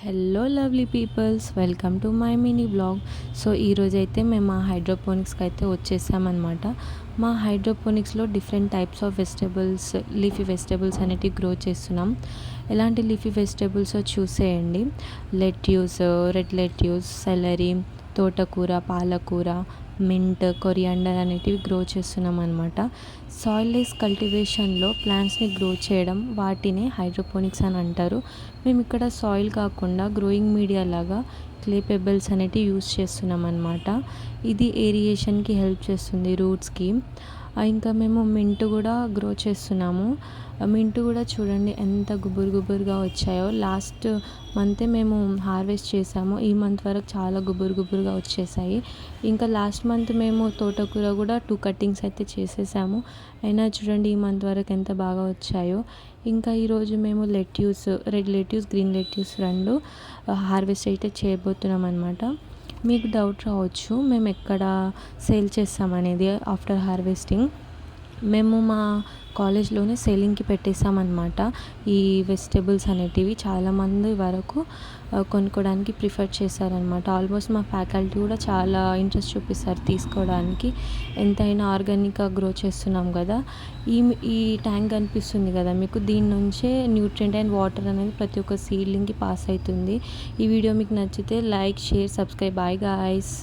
Hello lovely peoples, welcome to my mini blog. So ఈరోజైతే మేము మా హైడ్రోపోనిక్స్కి అయితే వచ్చేసామన్నమాట. మా హైడ్రోపోనిక్స్లో different types of vegetables, leafy vegetables అనేటివి గ్రో చేస్తున్నాం. ఎలాంటి లీఫీ వెజిటబుల్స్ చూసేయండి. లెట్యూస్, రెడ్ లెట్యూస్, సెలరీ, తోటకూర, పాలకూర, మింట్, కొరియాండర్ అనేటివి గ్రో చేస్తున్నాం అనమాట. సాయిల్ లెస్ కల్టివేషన్లో ప్లాంట్స్ని గ్రో చేయడం, వాటిని హైడ్రోపోనిక్స్ అని అంటారు. మేము ఇక్కడ సాయిల్ కాకుండా గ్రోయింగ్ మీడియా లాగా క్లే పెబుల్స్ అనేటివి యూస్ చేస్తున్నాం అనమాట. ఇది ఏరియేషన్కి హెల్ప్ చేస్తుంది, రూట్స్కి. ఇంకా మేము మింట్ కూడా గ్రో చేస్తున్నాము. మింట్ కూడా చూడండి ఎంత గుబురు గుబురుగా వచ్చాయో. లాస్ట్ మంతే మేము హార్వెస్ట్ చేసాము. ఈ మంత్ వరకు చాలా గుబురు గుబురుగా వచ్చేసాయి. ఇంకా లాస్ట్ మంత్ మేము తోటకూర కూడా 2 కట్టింగ్స్ అయితే చేసేసాము. అయినా చూడండి ఈ మంత్ వరకు ఎంత బాగా వచ్చాయో. ఇంకా ఈరోజు మేము lettuce, red lettuce, green lettuce 2 harvest అయితే చేయబోతున్నాం అనమాట. మీకు డౌట్ రావచ్చు మేము ఎక్కడ సేల్ చేస్తామనేది. ఆఫ్టర్ హార్వెస్టింగ్ మేము మా కాలేజ్లోనే సేలింగ్కి పెట్టేసామన్నమాట. ఈ వెజిటేబుల్స్ అనేటివి చాలామంది వరకు కొనుక్కోవడానికి ప్రిఫర్ చేశారనమాట. ఆల్మోస్ట్ మా ఫ్యాకల్టీ కూడా చాలా ఇంట్రెస్ట్ చూపిస్తారు తీసుకోవడానికి. ఎంతైనా ఆర్గానిక్గా గ్రో చేస్తున్నాం కదా. ఈ ట్యాంక్ కనిపిస్తుంది కదా మీకు, దీని నుంచే న్యూట్రియంట్ అండ్ వాటర్ అనేది ప్రతి ఒక్క సీడ్లింగ్కి పాస్ అవుతుంది. ఈ వీడియో మీకు నచ్చితే like, share, subscribe. Bye guys.